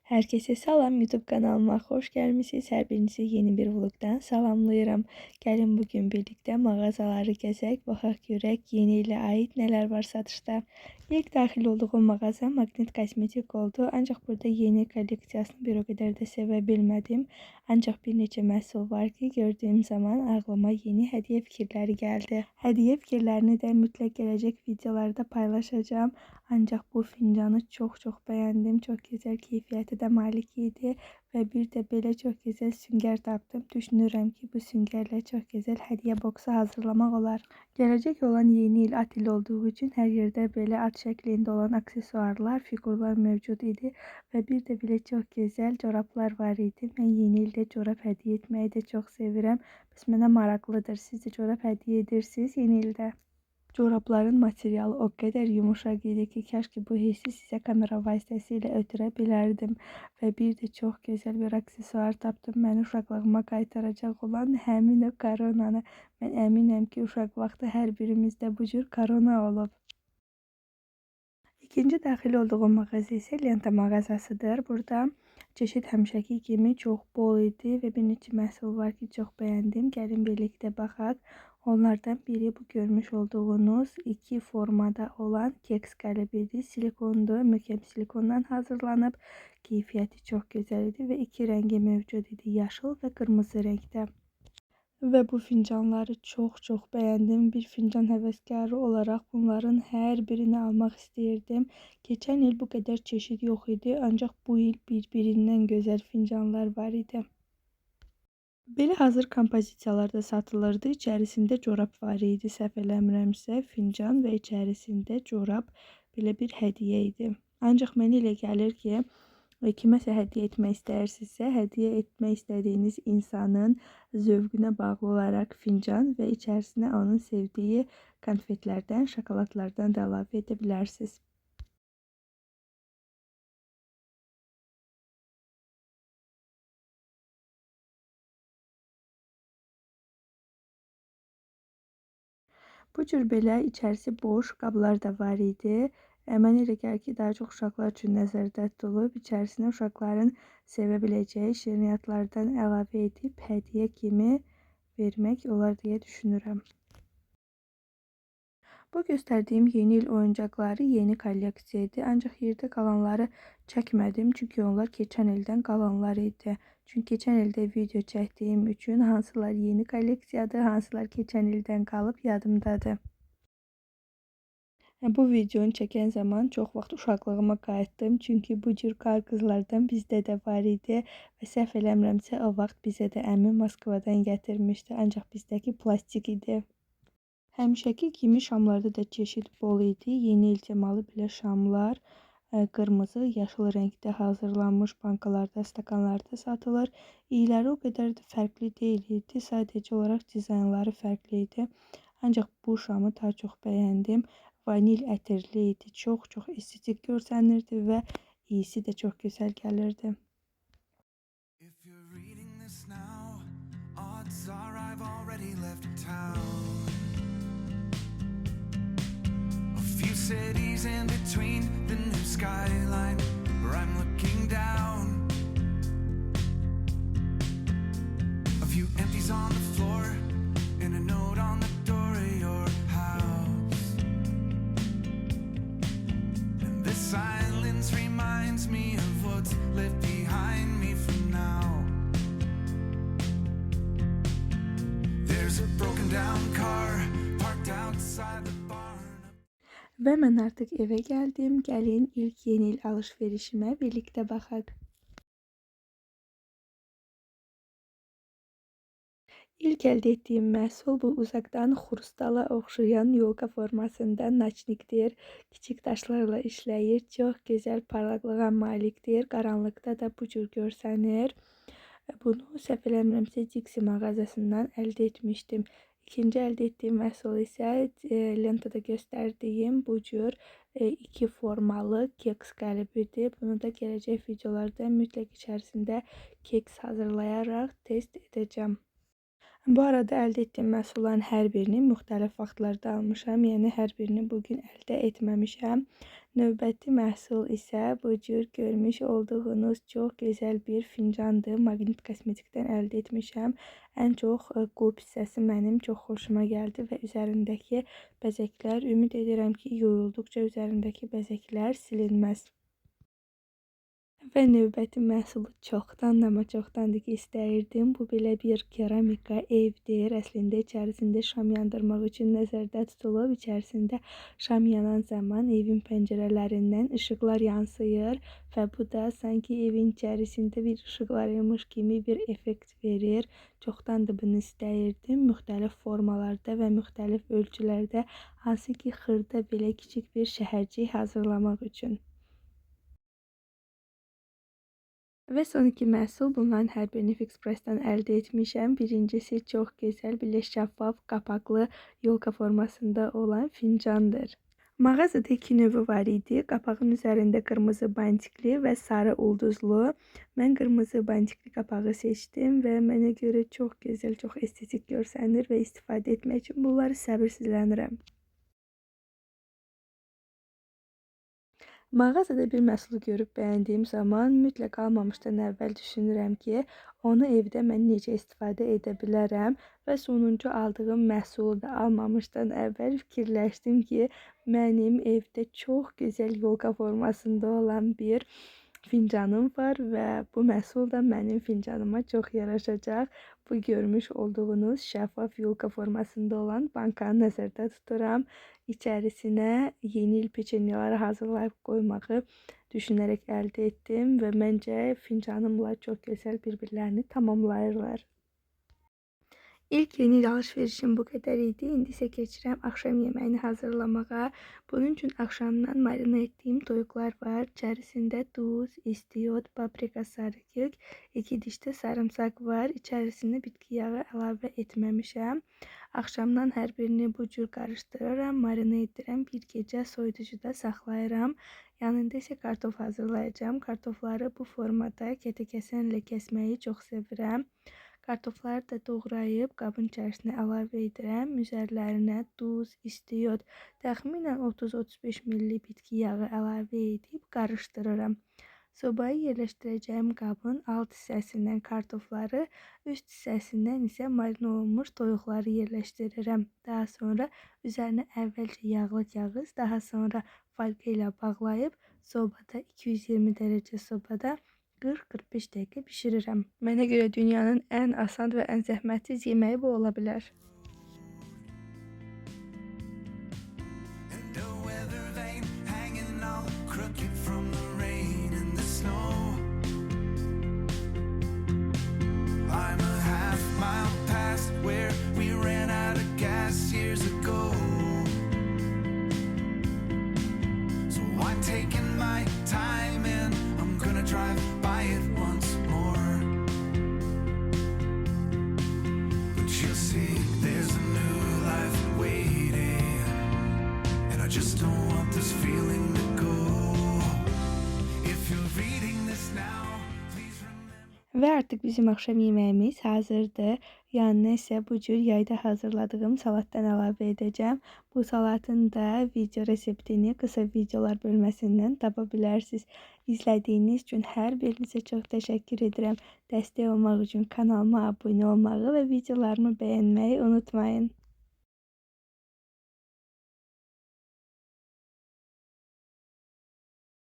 Herkese salam, YouTube kanalıma xoş gəlmisiniz. Hər birinizi yeni bir vlogdan salamlayıram. Gəlin bugün birlikdə mağazaları gəzək, baxaq görək yeni ilə aid nələr var satışda. İlk daxil olduğum mağaza Magnet Kosmetik oldu. Ancaq burada yeni kolleksiyasını bir o qədər də sevə bilmədim. Ancaq bir neçə məhsul var ki, gördüyüm zaman ağlıma yeni hədiyyə fikirləri gəldi. Hədiyyə fikirlərini də mütləq gələcək videolarda paylaşacağım. Ancaq bu fincanı çox bəyəndim. Çox gözəl keyfiyyəti də malik idi və bir də belə çox gözəl süngər tapdım. Düşünürəm ki, bu süngərlə çox gözəl hədiyyə boksu hazırlamaq olar. Gələcək olan yeni il at ili olduğu üçün hər yerdə belə at şəklində olan aksesuarlar, figurlar mövcud idi və bir də belə çox gözəl corablar var idi. Mən yeni ildə corab hədiyyə etməyi də çox sevirəm. Bəs mənə maraqlıdır. Siz də corab hədiyyə edirsiniz yeni ildə? Corabların materialı o qədər yumuşaq idi ki, kaş ki bu hissi sizə kamera vasitəsilə ötürə bilərdim. Və bir də çox gözəl bir aksesuar tapdım. Məni uşaqlığıma qaytaracaq olan həmin o koronanı. Mən əminəm ki, uşaq vaxtı hər birimizdə bu cür korona olub. İkinci daxil olduğum mağaza isə Lenta mağazasıdır. Burada çeşid həmişəki kimi çox bol idi və bir neçə məhsul var ki, çox bəyəndim. Gəlin birlikdə baxaq. Onlardan biri bu görmüş olduğunuz iki formada olan keks qələbidir. Silikondur, möhkəm silikondan hazırlanıb. Keyfiyyəti çox gözəl idi və iki rəngi mövcud idi, yaşıl və qırmızı rəngdə. Və bu fincanları çox bəyəndim. Bir fincan həvəskarı olaraq bunların hər birini almaq istəyirdim. Keçən il bu qədər çeşid yox idi, ancaq bu il bir-birindən gözəl fincanlar var idi. Belə hazır kompozisiyalarda satılırdı. İçərisində corab var idi, səhv eləmirəmsə, fincan və içərisində corab belə bir hədiyyə idi. Ancaq mənə elə gəlir ki, kiməsə hədiyyə etmək istəyirsinizsə, hədiyyə etmək istədiyiniz insanın zövqünə bağlı olaraq fincan və içərisinə onun sevdiyi konfetlərdən, şokoladlardan da əlavə edə bilərsiniz. Bu cür belə içərisi boş qablar da var idi. Mənə elə gəlir ki, daha çox uşaqlar üçün nəzərdə tutulub. İçərisinə uşaqların sevə biləcəyi şirniyyatlardan əlavə edib hədiyyə kimi vermək olar deyə düşünürəm. Bu göstərdiyim yeni il oyuncaqları yeni kolleksiya idi. Ancaq yerdə qalanları çəkmədim, çünki onlar keçən ildən qalanlar idi. Çünki keçən ildə video çəkdiyim üçün hansılar yeni kolleksiyadır, hansılar keçən ildən qalıb yadımdadır. Bu videonu çəkən zaman çox vaxt uşaqlığıma qayıtdım, çünki bu cür qar qızlardan bizdə də var idi və səhv eləmirəmsə o vaxt bizə də əmim Moskvadan gətirmişdi, ancaq bizdəki plastik idi. Həmişəki kimi şamlarda da çeşid bol idi. Yeni il temalı belə şamlar qırmızı, yaşıl rəngdə hazırlanmış bankalarda, stakanlarda satılır. İyləri o qədər də fərqli deyil idi. Sadəcə olaraq dizaynları fərqli idi. Ancaq bu şamı daha çox bəyəndim. Vanil ətirli idi. Çox estetik görsənirdi və iyisi də çox gözəl gəlirdi. If you're reading this now, odds are I've already left town. Cities in between the new skyline where I'm looking down. A few empties on the floor and a note on the door of your house. And this silence reminds me of what's left behind me for now. There's a broken down car parked outside the barn. Və mən artıq evə gəldim. Gəlin ilk yeni il alış-verişimə birlikdə baxaq. İlk əldə etdiyim məhsul bu uzaqdan xrustala oxşayan yolka formasında naçnikdir. Kiçik daşlarla işləyir. Çox gözəl parlaqlığa malikdir. Qaranlıqda da bu cür görsənir. Bunu səhv eləmirəmsə Dixi mağazasından əldə etmişdim. İkinci əldə etdiyim məhsul isə lentada göstərdiyim bu cür iki formalı keks qələbidir. Bunu da gələcək videolarda mütləq içərisində keks hazırlayaraq test edəcəm. Bu arada əldə etdiyim məhsulların hər birini müxtəlif vaxtlarda almışam. Yəni hər birini bugün əldə etməmişəm. Növbəti məhsul isə bu cür görmüş olduğunuz çox gözəl bir fincandır. Maqnit Kosmetikdən əldə etmişəm. Ən çox qulp hissəsi mənim çox xoşuma gəldi və üzərindəki bəzəklər, ümid edirəm ki, yuyulduqca üzərindəki bəzəklər silinməz. Və növbəti məhsulu amma çoxdandır ki, istəyirdim. Bu belə bir keramika evdir. Əslində içərisində şam yandırmaq üçün nəzərdə tutulub. İçərisində şam yanan zaman evin pəncərələrindən işıqlar yansıyır və bu da sanki evin içərisində bir işıq varmış kimi bir effekt verir. Çoxdandır bunu istəyirdim. Müxtəlif formalarda və müxtəlif ölçülərdə, hansı ki, xırda belə kiçik bir şəhərcik hazırlamaq üçün. Və son iki məhsul, bunların hər birini Fix Price-dan əldə etmişəm. Birincisi çox gözəl, belə şəffaf, qapaqlı, yolka formasında olan fincandır. Mağazada iki növü var idi. Qapağın üzərində qırmızı bantikli və sarı ulduzlu. Mən qırmızı bantikli qapağı seçdim və mənə görə çox gözəl, çox estetik görsənir və istifadə etmək üçün bunları səbirsizlənirəm. Mağazada bir məhsulu görüb bəyəndiyim zaman mütləq almamışdan əvvəl düşünürəm ki, onu evdə mən necə istifadə edə bilərəm və sonuncu aldığım məhsulu da almamışdan əvvəl fikirləşdim ki, mənim evdə çox gözəl yolka formasında olan bir fincanım var və bu məhsul da mənim fincanıma çox yaraşacaq. Bu görmüş olduğunuz şəffaf yolka formasında olan bankanı nəzərdə tuturam. İçərisinə yeni il peçenyeləri hazırlayıb qoymağı düşünərək əldə etdim və məncə fincanımla çox gözəl bir-birlərini tamamlayırlar. İlk yeni il alış-verişim bu qədər idi. İndi isə keçirəm axşam yeməyini hazırlamağa. Bunun üçün axşamdan marina etdiyim toyuqlar var. İçərisində duz, istiyot, paprika, sarı kök, 2 diş də sarımsaq var. İçərisinə bitki yağı əlavə etməmişəm. Axşamdan hər birini bu cür qarışdırıram, marina edirəm. Bir gecə soyuducuda saxlayıram. Yanında isə kartof hazırlayacağım. Kartofları bu formada kətə-kəsənlə kəsməyi çox sevirəm. Kartofları da doğrayıb qabın içərisinə əlavə edirəm. Üzərlərinə duz, istiyot, təxminən 30-35 ml bitki yağı əlavə edib qarışdırıram. Sobaya yerləşdirəcəyim qabın alt hissəsindən kartofları, üst hissəsindən isə marina olunmuş toyuqları yerləşdirirəm. Daha sonra üzərinə əvvəlcə yağlı kağız, daha sonra folqa ilə bağlayıb sobada 220 dərəcə sobada 40-45 dəqiqə bişirirəm. Mənə görə dünyanın ən asan və ən zəhmətsiz yeməyi bu ola bilər. Və artıq bizim axşam yeməyimiz hazırdır. Yanına isə bu cür yayda hazırladığım salatdan əlavə edəcəm. Bu salatın da video reseptini qısa videolar bölməsindən tapa bilərsiniz. İzlədiyiniz üçün hər birinizə çox təşəkkür edirəm. Dəstək olmaq üçün kanalıma abunə olmağı və videolarımı bəyənməyi unutmayın.